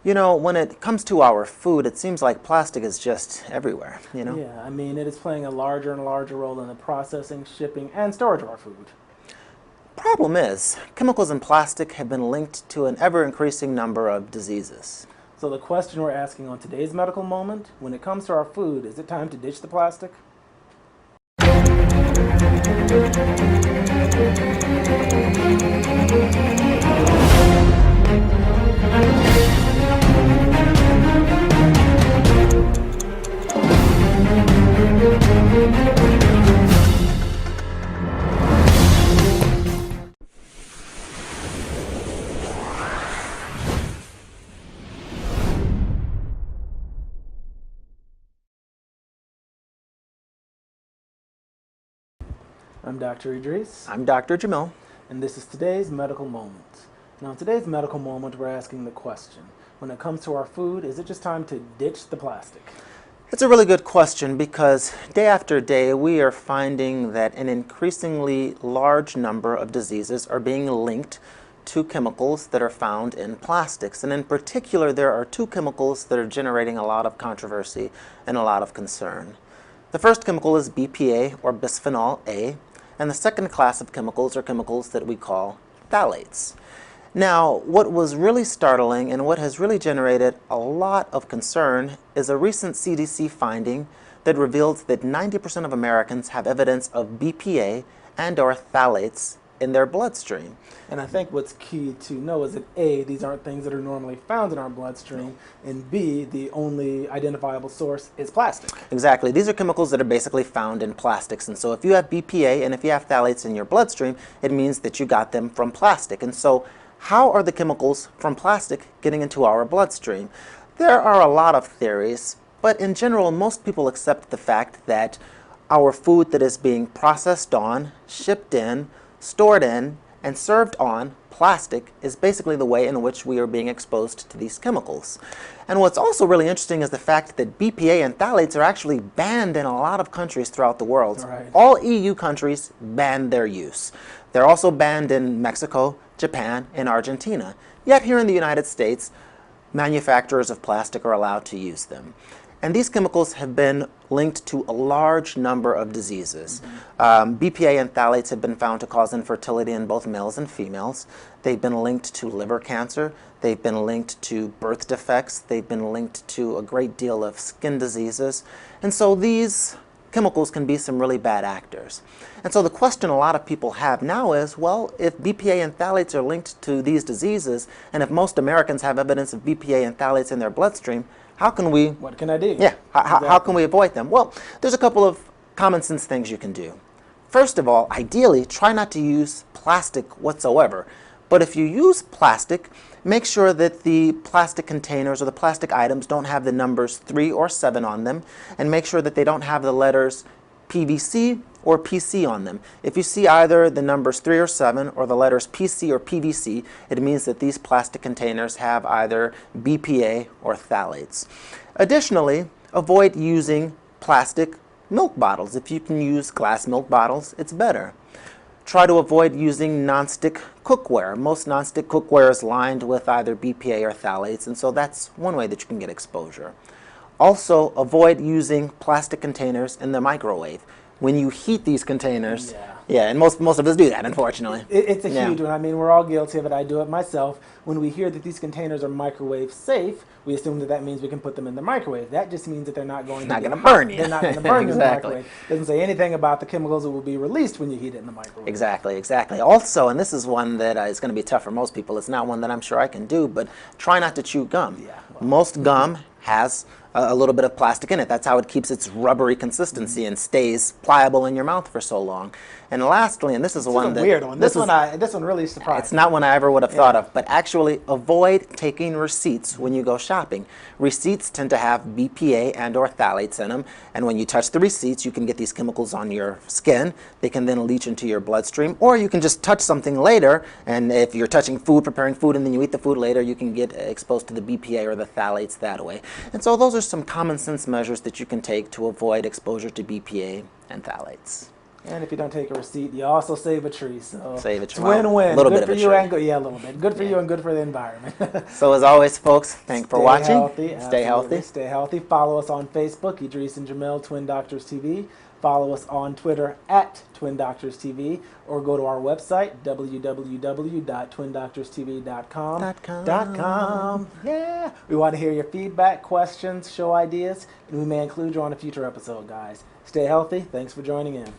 You know, when it comes to our food, it seems like plastic is just everywhere, Yeah, I mean, it is playing a larger and larger role in the processing, shipping, and storage of our food. Problem is, chemicals in plastic have been linked to an ever-increasing number of diseases. So the question we're asking on today's medical moment, when it comes to our food, is it time to ditch the plastic? I'm Dr. Idris, I'm Dr. Jamil. and this is today's medical moment. Now, in today's medical moment, we're asking the question, when it comes to our food, is it just time to ditch the plastic? It's a really good question because day after day we are finding that an increasingly large number of diseases are being linked to chemicals that are found in plastics. And in particular, there are two chemicals that are generating a lot of controversy and a lot of concern. The first chemical is BPA, or bisphenol A, and the second class of chemicals are chemicals that we call phthalates. Now, what was really startling and what has really generated a lot of concern is a recent CDC finding that revealed that 90% of Americans have evidence of BPA and or phthalates in their bloodstream. And I think what's key to know is that A, these aren't things that are normally found in our bloodstream, and B, the only identifiable source is plastic. Exactly. These are chemicals that are basically found in plastics. And so if you have BPA and if you have phthalates in your bloodstream, it means that you got them from plastic. And so how are the chemicals from plastic getting into our bloodstream? There are a lot of theories, but in general, most people accept the fact that our food that is being processed on, shipped in, stored in, and served on plastic is basically the way in which we are being exposed to these chemicals. And what's also really interesting is the fact that BPA and phthalates are actually banned in a lot of countries throughout the world. Right. All EU countries ban their use. They're also banned in Mexico, Japan, and Argentina. Yet here in the United States, manufacturers of plastic are allowed to use them. And these chemicals have been linked to a large number of diseases. BPA and phthalates have been found to cause infertility in both males and females. They've been linked to liver cancer. They've been linked to birth defects. They've been linked to a great deal of skin diseases. And so these chemicals can be some really bad actors. And so the question a lot of people have now is, well, if BPA and phthalates are linked to these diseases, and if most Americans have evidence of BPA and phthalates in their bloodstream, What can I do? Yeah, how Exactly. can we avoid them? Well, there's a couple of common sense things you can do. First of all, ideally, try not to use plastic whatsoever. But if you use plastic, make sure that the plastic containers or the plastic items don't have the numbers 3 or 7 on them, and make sure that they don't have the letters PVC or PC on them. If you see either the numbers 3 or 7 or the letters PC or PVC, it means that these plastic containers have either BPA or phthalates. Additionally, avoid using plastic milk bottles. If you can use glass milk bottles, it's better. Try to avoid using nonstick cookware. Most nonstick cookware is lined with either BPA or phthalates, and so that's one way that you can get exposure. Also, avoid using plastic containers in the microwave. When you heat these containers, and most of us do that, unfortunately. It's a Yeah. huge one. I mean, we're all guilty of it. I do it myself. When we hear that these containers are microwave safe, we assume that that means we can put them in the microwave. That just means that they're not going to Not get gonna hot. burn you. They're not going to burn you in the Exactly. microwave. Doesn't say anything about the chemicals that will be released when you heat it in the microwave. Exactly, exactly. Also, and this is one that is going to be tough for most people, it's not one that I'm sure I can do, but try not to chew gum. Yeah, Most gum has a little bit of plastic in it. That's how it keeps its rubbery consistency and stays pliable in your mouth for so long. And lastly, and this is one that Weird one. This one really surprised it's not one I ever would have thought of, but actually avoid taking receipts when you go shopping. Receipts tend to have BPA and or phthalates in them, and when you touch the receipts, you can get these chemicals on your skin. They can then leach into your bloodstream, or you can just touch something later, and if you're touching food, preparing food, and then you eat the food later, you can get exposed to the BPA or the phthalates that way. And so those are some common sense measures that you can take to avoid exposure to BPA and phthalates. And if you don't take a receipt, you also save a tree. So Save a it's tree. win-win. A little Good bit for of a you tree. and good. Yeah, a little bit. Good for you and good for the environment. So as always, folks, thanks for Stay watching. healthy. Stay Absolutely. healthy. Stay healthy. Follow us on Facebook, Idris and Jamil, Twin Doctors TV. Follow us on Twitter at Twin Doctors TV, or go to our website, www.twindoctorstv.com. Yeah. We want to hear your feedback, questions, show ideas, and we may include you on a future episode, guys. Stay healthy. Thanks for joining in.